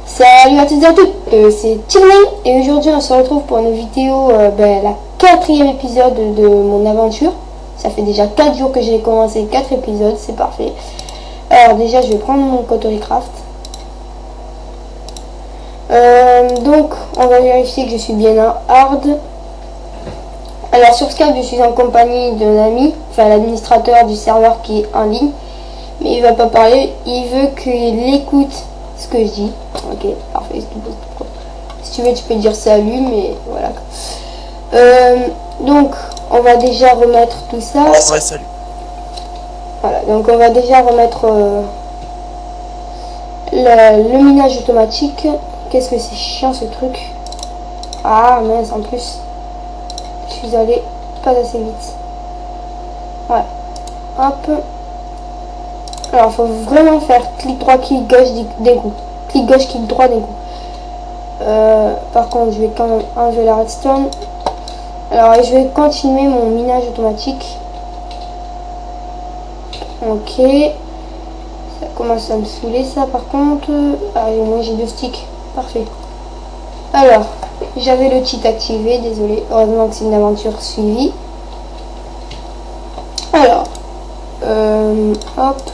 Salut à toutes et à tous, c'est Tirmin et aujourd'hui on se retrouve pour une vidéo, la 4e épisode de mon aventure. Ça fait déjà 4 jours que j'ai commencé 4 épisodes, c'est parfait. Alors déjà je vais prendre mon Cautery Craft. Donc on va vérifier que je suis bien en hard. Alors sur Skype je suis en compagnie d'un ami, enfin l'administrateur du serveur qui est en ligne. Mais il va pas parler, il veut qu'il écoute ce que je dis. Ok, parfait. Si tu veux, tu peux dire salut, mais voilà. Donc, on va déjà remettre tout ça. Ouais, salut. Voilà, donc on va déjà remettre le minage automatique. Qu'est-ce que c'est chiant ce truc. Ah mince, en plus, je suis allé pas assez vite. Voilà. Hop. Alors, il faut vraiment faire clic droit, clic gauche d'un coup. Clic gauche, clic droit d'un coup. Par contre, je vais quand même enlever la redstone. Alors, je vais continuer mon minage automatique. Ok. Ça commence à me saouler, ça, par contre. Ah, moi, j'ai 2 sticks. Parfait. Alors, j'avais le cheat activé. Désolé. Heureusement que c'est une aventure suivie. Alors. Hop.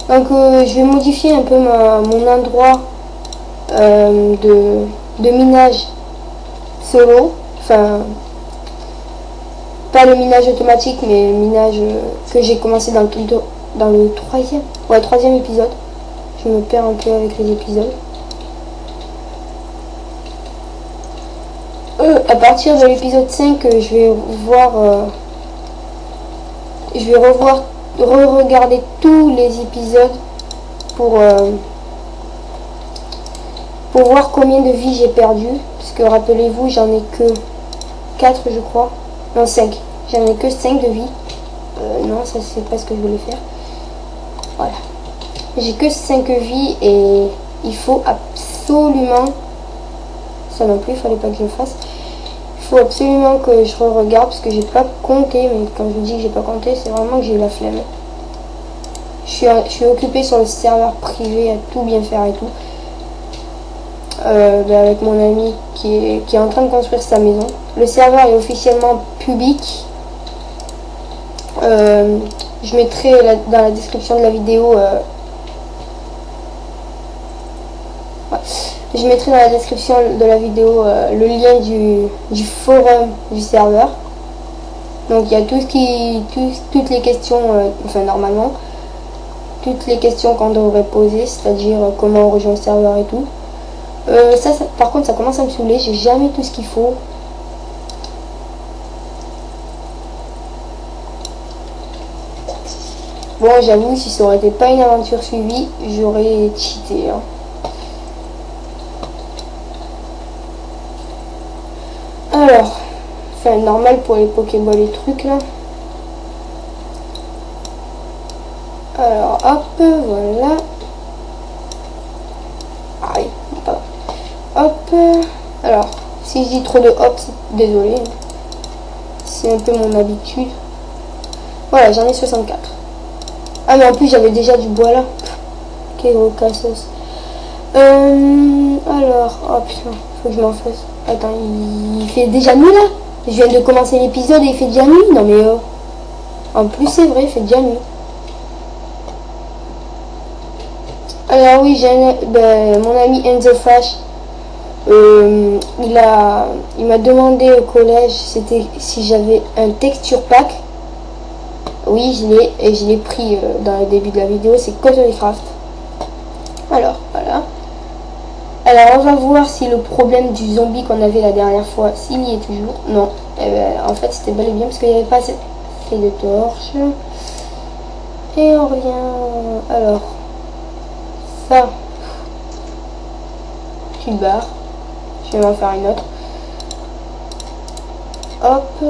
Donc je vais modifier un peu mon endroit de minage solo, enfin pas le minage automatique mais le minage que j'ai commencé dans le 3e épisode. Je me perds un peu avec les épisodes. À partir de l'épisode 5 je vais voir re-regarder tous les épisodes pour voir combien de vies j'ai perdu, parce que rappelez-vous j'en ai que 4 je crois, non 5, j'en ai que 5 de vie. Non, ça c'est pas ce que je voulais faire. Voilà, j'ai que 5 vies et il faut absolument, ça non plus il fallait pas que je le fasse. Il faut absolument que je regarde parce que j'ai pas compté, mais quand je vous dis que j'ai pas compté, c'est vraiment que j'ai eu la flemme. Je suis occupée sur le serveur privé à tout bien faire et tout. Avec mon ami qui est en train de construire sa maison. Le serveur est officiellement public. Je mettrai dans la description de la vidéo je mettrai dans la description de la vidéo le lien du forum du serveur. Donc il y a toutes les questions, enfin normalement, toutes les questions qu'on devrait poser, c'est-à-dire comment on rejoint le serveur et tout. Ça, par contre, ça commence à me saouler, j'ai jamais tout ce qu'il faut. Bon, j'avoue, si ça aurait été pas une aventure suivie, j'aurais cheaté. Hein. Alors, enfin normal pour les Pokéballs et trucs là. Alors hop, voilà. Aïe, pas. Hop. Alors, si je dis trop de hop, désolé. C'est un peu mon habitude. Voilà, j'en ai 64. Ah mais en plus j'avais déjà du bois là. Quel gros cassos. Alors, oh putain, faut que je m'en fasse. Attends, il fait déjà nuit là. Je viens de commencer l'épisode et il fait déjà nuit. Non mais en plus c'est vrai, il fait déjà nuit. Alors oui, j'ai mon ami Enzo Flash. Il m'a demandé au collège si j'avais un texture pack. Oui, je l'ai pris dans le début de la vidéo. C'est Cautery Craft. Alors voilà. Alors on va voir si le problème du zombie qu'on avait la dernière fois, s'il y est toujours. Non, en fait c'était bel et bien parce qu'il n'y avait pas assez de torches. Et on revient. Alors ça, tu le barres. Je vais m'en faire une autre. Hop.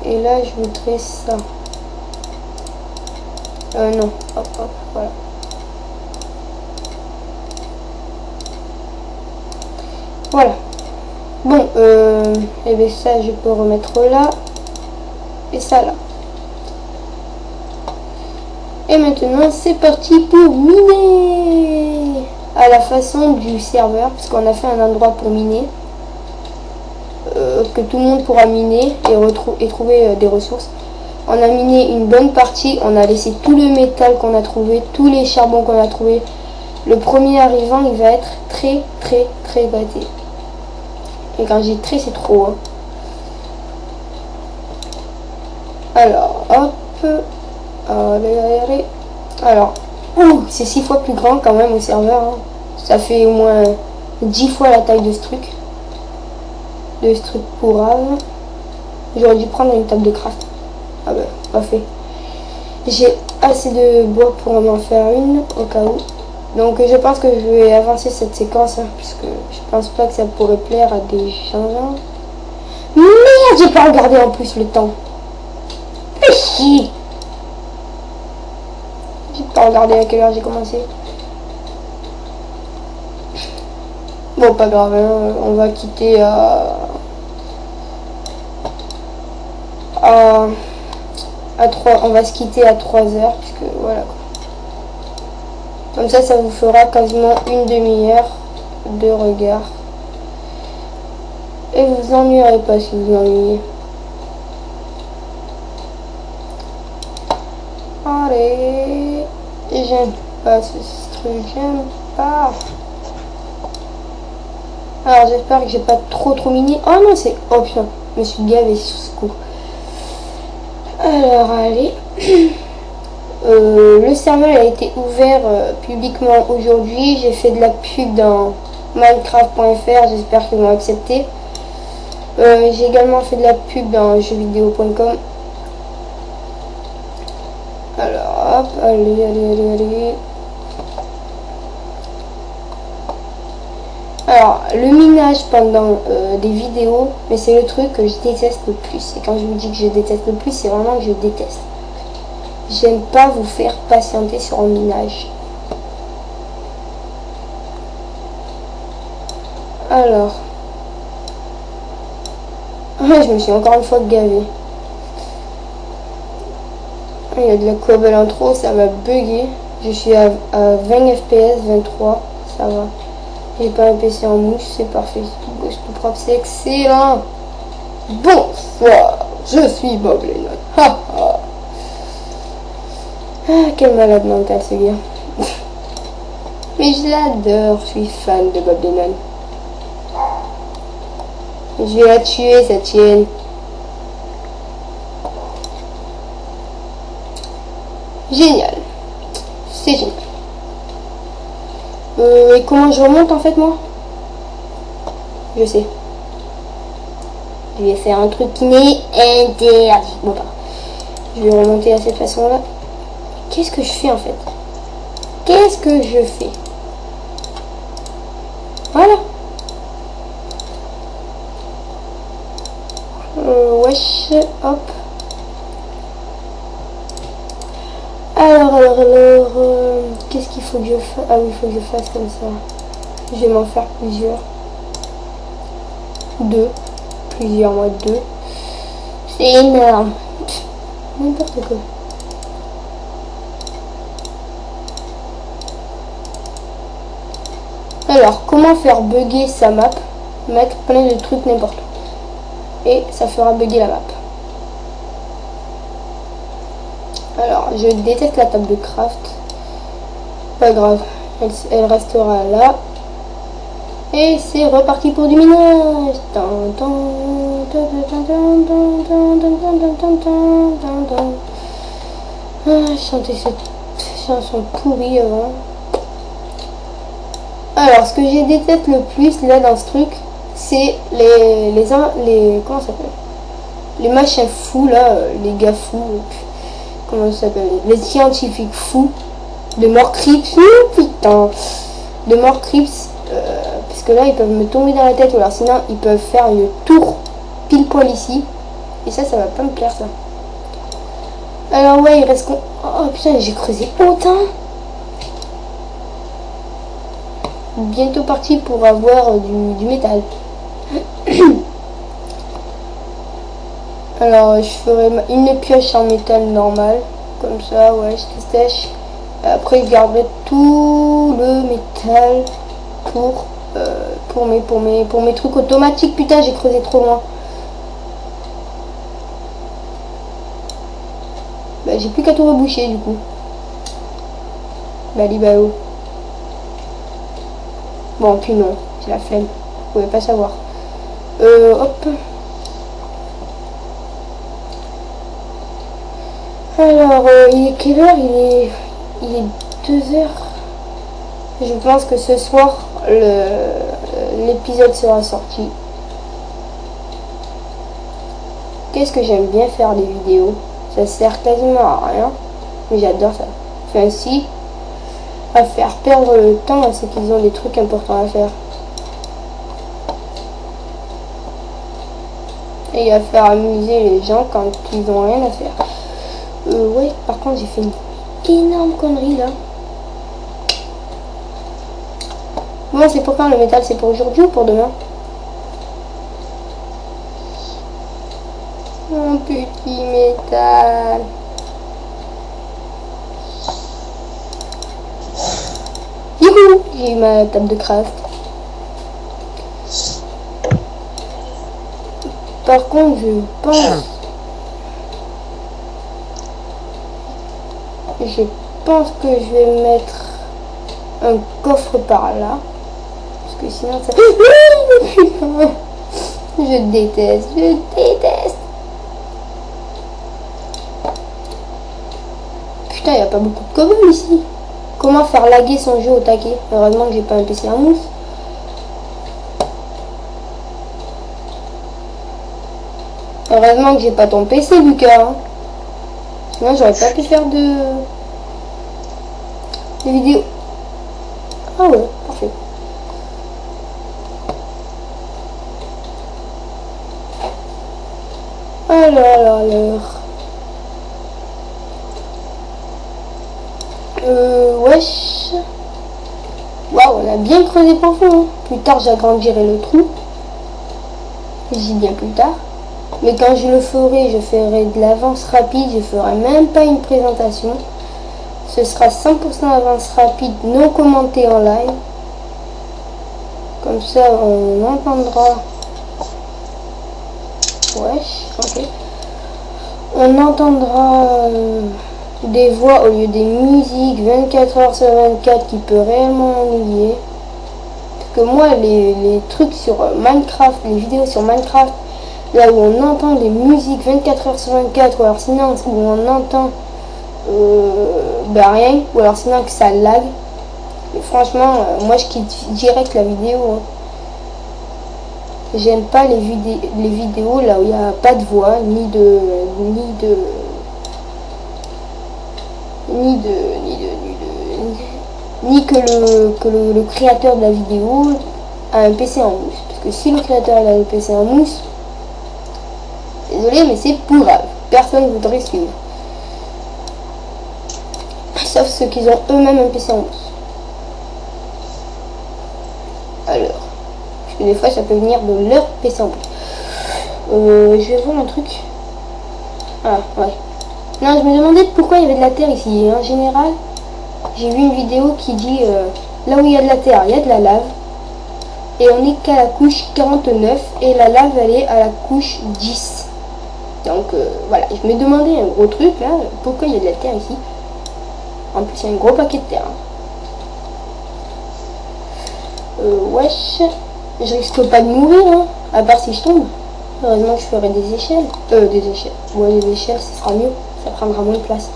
Et là je voudrais ça. Non, hop, hop, voilà. Voilà. Bon, et bien ça je peux remettre là. Et ça là. Et maintenant c'est parti pour miner à la façon du serveur, parce qu'on a fait un endroit pour miner, que tout le monde pourra miner et trouver des ressources. On a miné une bonne partie, on a laissé tout le métal qu'on a trouvé, tous les charbons qu'on a trouvé. Le premier arrivant il va être très gâté. Et quand j'ai très c'est trop hein. Alors hop, allez. Alors c'est 6 fois plus grand quand même au serveur hein. Ça fait au moins 10 fois la taille de ce truc pour Ave. J'aurais dû prendre une table de craft. Ah bah pas fait. J'ai assez de bois pour en faire une au cas où. Donc je pense que je vais avancer cette séquence hein, puisque je pense pas que ça pourrait plaire à des gens. Merde, j'ai pas regardé en plus le temps. Fais chier. J'ai pas regardé à quelle heure j'ai commencé. Bon pas grave, hein, on va quitter à 3, on va se quitter à 3 heures puisque voilà quoi. Comme ça vous fera quasiment une demi-heure de regard. Et vous vous ennuierez pas si vous ennuyez. Allez, j'aime pas ce truc, j'aime pas. Alors j'espère que j'ai pas trop miné. Oh non c'est... Oh putain, je me suis gavé sur ce coup. Alors allez. Le serveur a été ouvert publiquement aujourd'hui. J'ai fait de la pub dans minecraft.fr, j'espère qu'ils vont accepter. J'ai également fait de la pub dans jeuxvideo.com. Alors hop, allez. Alors le minage pendant des vidéos, mais c'est le truc que je déteste le plus. Et quand je vous dis que je déteste le plus, c'est vraiment que je déteste. J'aime pas vous faire patienter sur un minage. Alors. Je me suis encore une fois gavé. Il y a de la cobble en trop, ça va bugger. Je suis à 20 fps, 23, ça va. J'ai pas un PC en mousse, c'est parfait. C'est tout beau, c'est tout propre, c'est excellent. Bonsoir, je suis Bob Lennon. Ha ha. Ah, quel malade mental ce gars. Mais je l'adore, je suis fan de Bob Lennon. Je vais la tuer, cette chienne. Génial. C'est génial. Et comment je remonte en fait moi? Je sais. Je vais faire un truc qui n'est interdit. Bon, pas. Je vais remonter à cette façon-là. Qu'est-ce que je fais en fait? Qu'est-ce que je fais? Voilà. Wesh, hop. Alors, qu'est-ce qu'il faut que je fasse? Ah oui, il faut que je fasse comme ça. Je vais m'en faire plusieurs. Plusieurs, moi, 2. C'est énorme. N'importe quoi. Alors, comment faire bugger sa map? Mettre plein de trucs n'importe où. Et ça fera bugger la map. Alors, je déteste la table de craft. Pas grave, elle restera là. Et c'est reparti pour du minage. Chanter cette chanson pourrie avant. Alors, ce que je déteste le plus là dans ce truc, c'est les comment ça s'appelle? Les machins fous là, les gars fous. Comment ça s'appelle? Les scientifiques fous de Mort Crips. Putain, de Mort Crips. Parce que là ils peuvent me tomber dans la tête, ou alors sinon ils peuvent faire une tour pile poil ici, et ça va pas me plaire ça. Alors ouais, il reste qu'on... Oh putain, j'ai creusé autant. bientôt parti pour avoir du métal. Alors je ferai une pioche en métal normal, comme ça, ouais, je sèche. Après je garderai tout le métal pour mes trucs automatiques. Putain, j'ai creusé trop loin. Bah, j'ai plus qu'à tout reboucher du coup. Bah libao. Bon, puis non, j'ai la flemme. Vous pouvez pas savoir. Hop. Alors, il est quelle heure? Il est 2 heures. Je pense que ce soir, l'épisode sera sorti. Qu'est-ce que j'aime bien faire des vidéos? Ça sert quasiment à rien, mais j'adore ça. Enfin, si, à faire perdre le temps, c'est qu'ils ont des trucs importants à faire. Et à faire amuser les gens quand ils ont rien à faire. Ouais, par contre, j'ai fait une énorme connerie là. Bon, c'est pour quand le métal? C'est pour aujourd'hui ou pour demain? Mon petit métal. Youhou! J'ai eu ma table de craft. Par contre, je pense que je vais mettre un coffre par là. Parce que sinon ça... Je déteste. Putain, il n'y a pas beaucoup de cobble ici. Comment faire laguer son jeu au taquet? Heureusement que j'ai pas un PC en mousse. Heureusement que j'ai pas ton PC, Lucas. Hein. Sinon, j'aurais pas pu faire de vidéos. Ah ouais, parfait. Alors. Wesh. Waouh, on a bien creusé profond. Hein. Plus tard, j'agrandirai le trou. J'y viens plus tard. Mais quand je le ferai, je ferai de l'avance rapide. Je ferai même pas une présentation. Ce sera 100% avance rapide, non commenté en live. Comme ça, on entendra. Wesh, ok. On entendra des voix au lieu des musiques 24h sur 24 qui peut réellement ennuyer. Parce que moi, les trucs sur Minecraft, les vidéos sur Minecraft, là où on entend des musiques 24h sur 24, ou alors sinon où on entend rien, ou alors sinon que ça lag. Et franchement, moi je quitte direct la vidéo. Hein. J'aime pas les vidéos là où il n'y a pas de voix, ni que le créateur de la vidéo a un PC en mousse. Parce que si le créateur a un PC en mousse, désolé, mais c'est pour grave. Personne ne voudrait suivre. Sauf ceux qui ont eux-mêmes un PC en mousse. Alors, parce que des fois ça peut venir de leur PC en mousse. Je vais voir un truc. Ah, ouais. Non, je me demandais pourquoi il y avait de la terre ici. Et en général, j'ai vu une vidéo qui dit là où il y a de la terre, il y a de la lave. Et on n'est qu'à la couche 49 et la lave elle est à la couche 10. Donc voilà, je me demandais un gros truc là, pourquoi il y a de la terre ici. En plus, il y a un gros paquet de terre. Wesh, je risque pas de mourir, hein, à part si je tombe. Heureusement que je ferai des échelles. Des échelles. Ouais, des échelles, ce sera mieux. Ça prendra moins de place.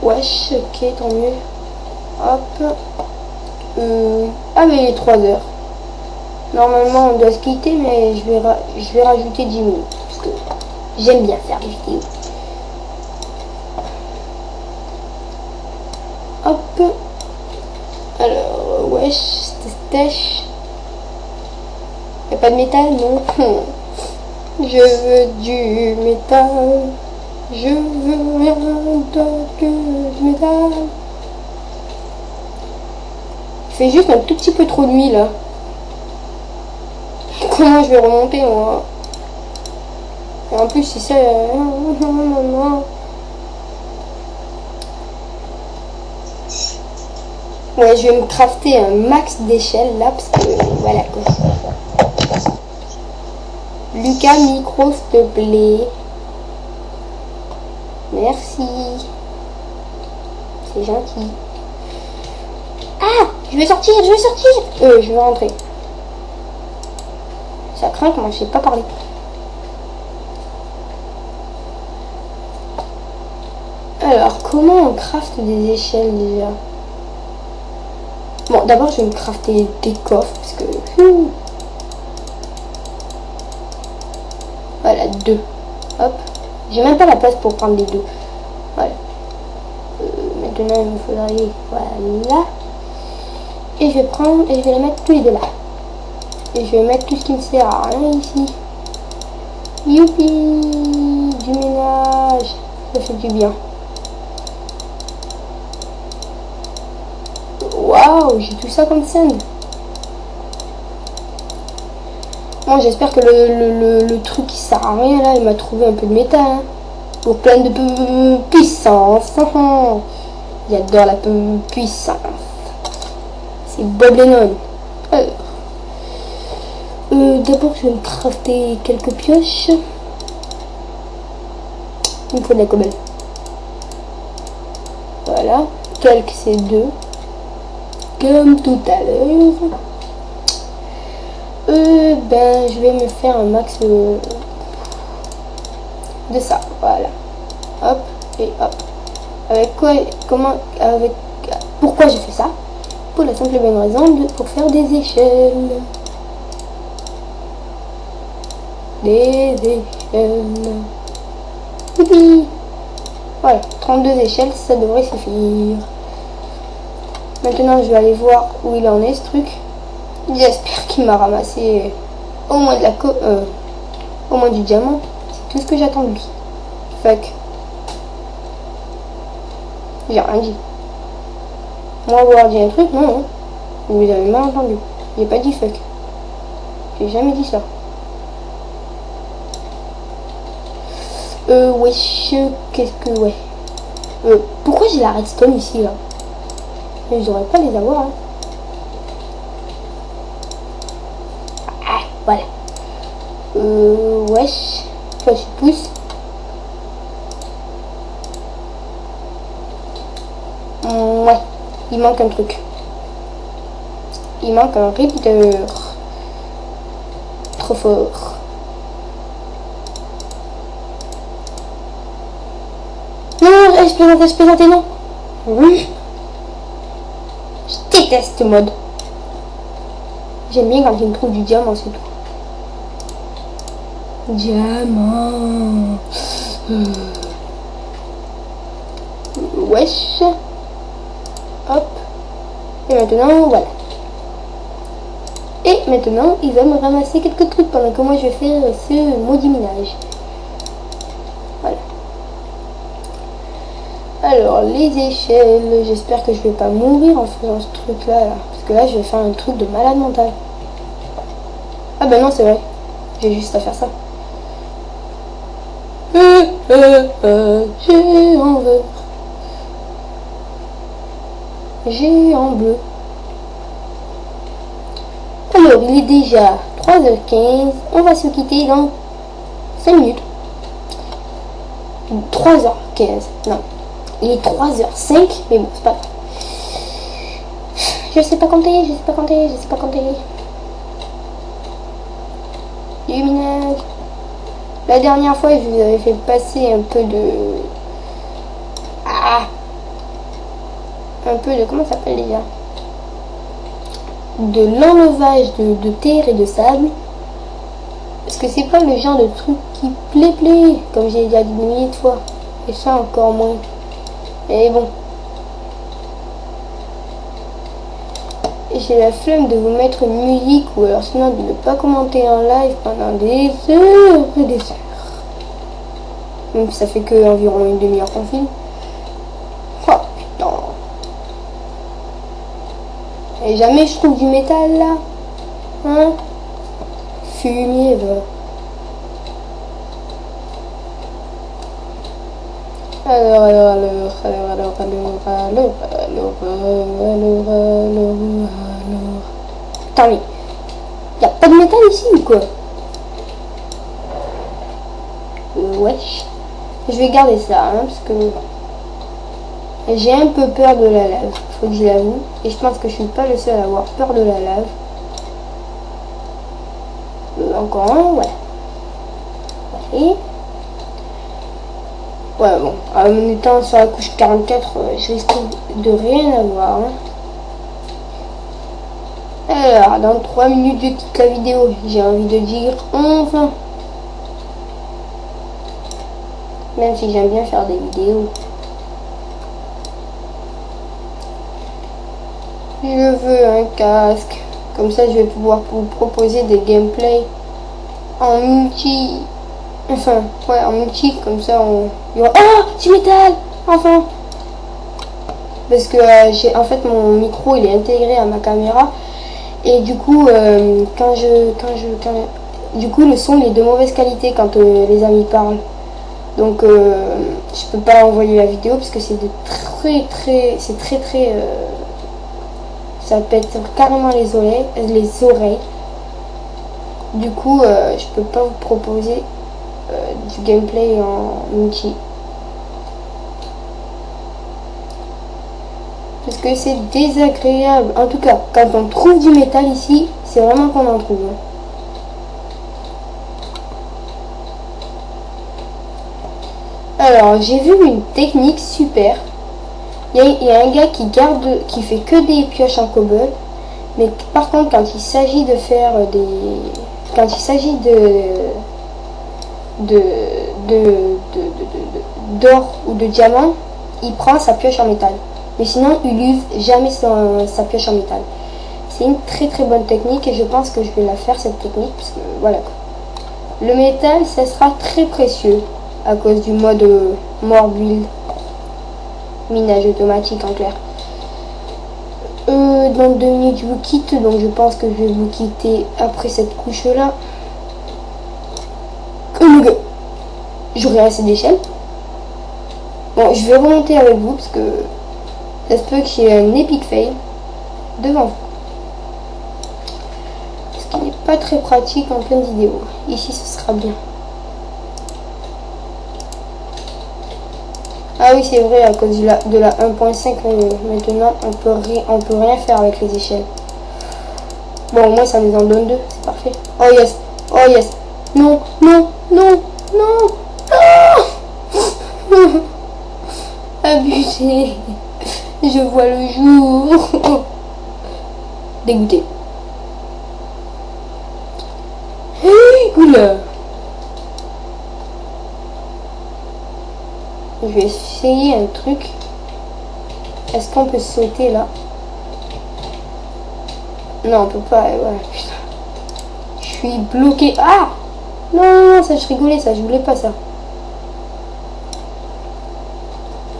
Wesh, ok, tant mieux. Hop. Ah, mais il est 3 heures. Normalement, on doit se quitter, mais je vais rajouter 10 minutes. Parce que j'aime bien faire des vidéos. Hop. Alors, wesh, stèche. Y'a pas de métal, non. Je veux du métal. Je veux rien d'autre que du métal. fait juste un tout petit peu trop de nuit là. Comment je vais remonter moi? Et en plus si c'est... Ouais, je vais me crafter un max d'échelle là parce que voilà quoi. Lucas, micro s'il te plaît. Merci. C'est gentil. Ah, je vais sortir, je vais sortir. Je vais rentrer. Ça craint que moi je sais pas parler. Alors, comment on craft des échelles déjà? Bon, d'abord je vais me crafter des coffres parce que... Voilà, 2. Hop. J'ai même pas la place pour prendre les 2. Voilà. Maintenant il me faudrait... Voilà. Et je vais prendre... Et je vais les mettre tous les deux là. Et je vais mettre tout ce qui ne sert à rien ici. Youpi! Du ménage. Ça fait du bien. Waouh, j'ai tout ça comme scène. Moi j'espère que le truc qui sert à rien là, il m'a trouvé un peu de métal. Hein, pour plein de puissance. J'adore la puissance. C'est Bob Lennon. Alors, d'abord je vais me crafter quelques pioches. Il me faut de la cobble. Voilà. Quelques c'est 2. Comme tout à l'heure. Ben je vais me faire un max de ça. Voilà. Hop et hop. Avec quoi, comment, avec, pourquoi j'ai fait ça? Pour la simple et bonne raison pour faire des échelles. Des échelles. Youpi. Voilà, 32 échelles, ça devrait suffire. Maintenant, je vais aller voir où il en est ce truc. J'espère qu'il m'a ramassé au moins de la au moins du diamant. C'est tout ce que j'attends de lui. Fuck. J'ai rien dit. Moi, avoir dit un truc, non, non. Vous avez mal entendu. J'ai pas dit fuck. J'ai jamais dit ça. Wesh, qu'est-ce que... Ouais. Pourquoi j'ai la redstone ici, là? Mais je devrais pas les avoir, hein. Ah, voilà. Wesh. Toi, je pousse. Ouais. Il manque un truc. Il manque un repeater. Trop fort. Non, je plaisantais, non. Oui. Je déteste ce mode. J'aime bien quand il me trouve du diamant, c'est tout. Diamant. Wesh. Hop. Et maintenant, voilà. Et maintenant, il va me ramasser quelques trucs pendant que moi je vais faire ce maudit minage. Voilà. Alors, les échelles, j'espère que je vais pas mourir en faisant ce truc là, parce que là je vais faire un truc de malade mental. Ah ben non, c'est vrai, j'ai juste à faire ça. J'ai en vert, j'ai en bleu. Alors, il est déjà 3h15, on va se quitter dans 5 minutes. 3h15, non. Il est 3h05, mais bon, c'est pas grave. Je sais pas compter, je sais pas compter, je sais pas compter. Du minage. La dernière fois, je vous avais fait passer un peu de... Ah, un peu de... Comment ça s'appelle déjà? De l'enlevage de terre et de sable. Parce que c'est pas le genre de truc qui plaît, comme j'ai déjà dit des milliers de fois. Et ça encore moins. Et bon. J'ai la flemme de vous mettre une musique ou alors sinon de ne pas commenter en live pendant des heures et des heures. Même si ça fait que environ une demi-heure qu'on filme. Oh putain. Et jamais je trouve du métal là. Hein? Fumier, va. Alors. Putain, mais y a pas de métal ici ou quoi? Wesh. Je vais garder ça, hein, parce que j'ai un peu peur de la lave, faut que je l'avoue. Et je pense que je suis pas le seul à avoir peur de la lave. Encore un, ouais. Allez. Ouais, bon, en étant sur la couche 44, je risque de rien avoir. Hein. Alors, dans 3 minutes, je quitte la vidéo. J'ai envie de dire enfin. Même si j'aime bien faire des vidéos. Je veux un casque. Comme ça, je vais pouvoir vous proposer des gameplays en multi. Enfin, ouais, en multi. Comme ça, on... Oh, du métal. Enfin. Parce que en fait, mon micro, il est intégré à ma caméra. Et du coup, du coup, le son il est de mauvaise qualité quand les amis parlent. Donc, je peux pas envoyer la vidéo parce que c'est de très, ça pète carrément les oreilles. Du coup, je peux pas vous proposer du gameplay en multi. Parce que c'est désagréable. En tout cas, quand on trouve du métal ici, c'est vraiment qu'on en trouve. Alors, j'ai vu une technique super. Il y a un gars qui fait que des pioches en cobble. Mais par contre, quand il s'agit de faire des... Quand il s'agit d'or ou de diamant, il prend sa pioche en métal. Mais sinon, il use jamais sa pioche en métal. C'est une très bonne technique et je pense que je vais la faire cette technique parce que voilà. Le métal, ça sera très précieux à cause du mode more build, minage automatique en clair. Dans 2 minutes, je vous quitte, donc je pense que je vais vous quitter après cette couche là. J'aurai assez d'échelle. Bon, je vais remonter avec vous parce que ça se peut qu'il y ait un epic fail devant vous. Ce qui n'est pas très pratique en pleine vidéo. Ici, ce sera bien. Ah oui, c'est vrai, à cause de la 1.5, maintenant, on peut rien faire avec les échelles. Bon, au moins, ça nous en donne 2. C'est parfait. Oh yes. Oh yes. Non. Abusé. Je vois le jour. Dégoûté. Oula. Je vais essayer un truc. Est-ce qu'on peut sauter là? Non, on peut pas. Ouais, putain. Je suis bloqué. Ah! Non, ça, je rigolais, ça. Je voulais pas ça.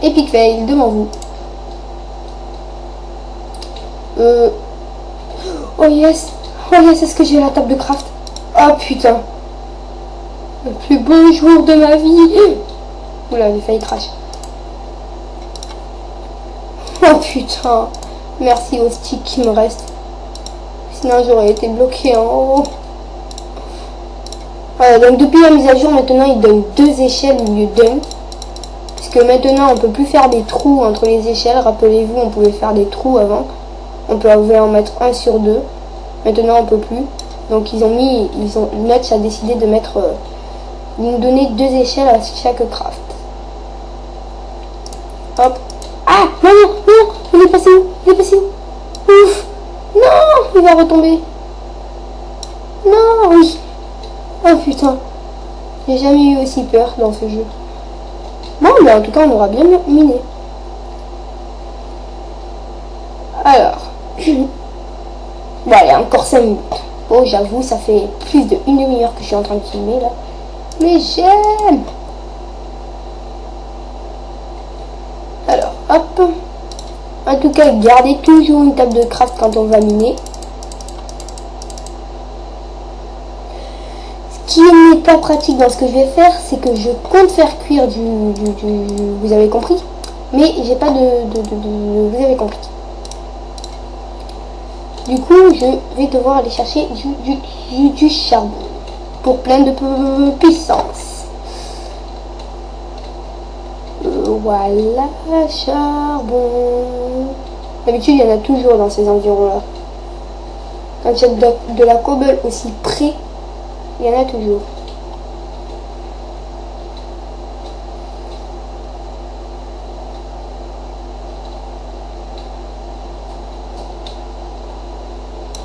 Epic fail devant vous. Oh yes. Est-ce que j'ai la table de craft? Oh putain. Le plus beau jour de ma vie. Oula, j'ai failli crash. Oh putain. Merci au stick qui me reste. Sinon j'aurais été bloqué en haut. Voilà, donc depuis la mise à jour, maintenant il donne 2 échelles au lieu d'1. Puisque maintenant on peut plus faire des trous entre les échelles. Rappelez-vous, on pouvait faire des trous avant. On pouvait en mettre 1 sur 2. Maintenant on peut plus. Donc Notch a décidé de mettre... de nous donner 2 échelles à chaque craft. Hop. Ah non, il est passé où? Ouf. Non, il va retomber. Non, oui. Oh putain. J'ai jamais eu aussi peur dans ce jeu. Bon, mais en tout cas, on aura bien miné. Alors. Bon, allez, encore 5 minutes. Oh, j'avoue, ça fait plus de 1 demi-heure que je suis en train de filmer, là. Mais j'aime. Alors, hop. En tout cas, gardez toujours une table de craft quand on va miner. Ce qui n'est pas pratique dans ce que je vais faire, c'est que je compte faire cuire vous avez compris, mais j'ai pas vous avez compris. Du coup, je vais devoir aller chercher du charbon pour plein de puissance. Voilà, charbon. D'habitude, il y en a toujours dans ces environs-là. Quand il y a de la cobble aussi près, il y en a toujours.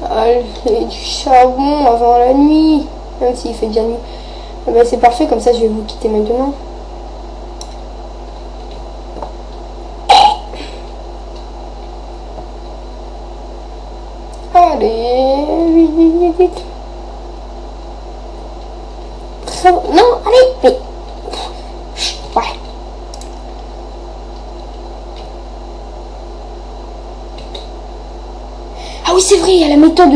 Allez, du charbon avant la nuit. Même s'il fait déjà nuit. Eh ben, c'est parfait, comme ça je vais vous quitter maintenant. Allez, vite, vite. Non, allez, mais... Ouais. Ah oui, c'est vrai, il y a la méthode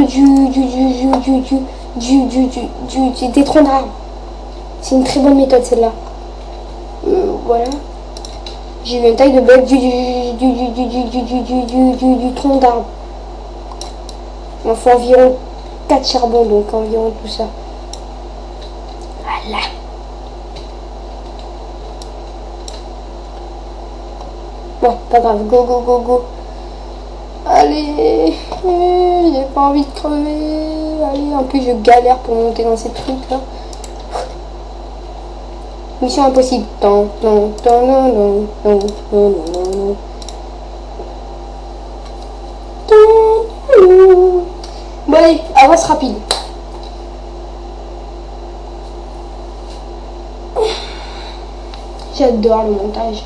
des troncs d'arbres. C'est une très bonne méthode, celle-là. Voilà. J'ai eu une taille de bug du tronc d'arbre. Il en faut environ 4 charbons, donc environ tout ça. Voilà. Bon, pas grave, go, go, go, go. Allez, j'ai pas envie de crever. Allez, en plus je galère pour monter dans ces trucs là. Mission impossible. Non, non, non, non, non, non, non, non, non. Bon allez, avance rapide. J'adore le montage.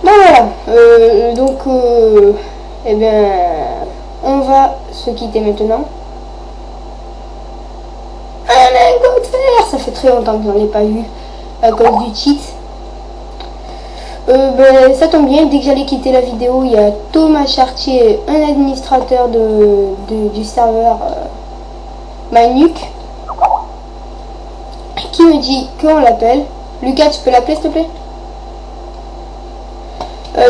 Voilà, eh bien, on va se quitter maintenant. Un lingot de fer, ça fait très longtemps que j'en ai pas eu à cause du cheat. Ça tombe bien, dès que j'allais quitter la vidéo, il y a Thomas Chartier, un administrateur du serveur Minuk, qui me dit qu'on l'appelle. Lucas, tu peux l'appeler s'il te plaît?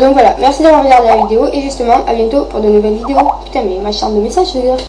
Donc voilà, merci d'avoir regardé la vidéo et justement à bientôt pour de nouvelles vidéos. Putain mais ma chambre de message,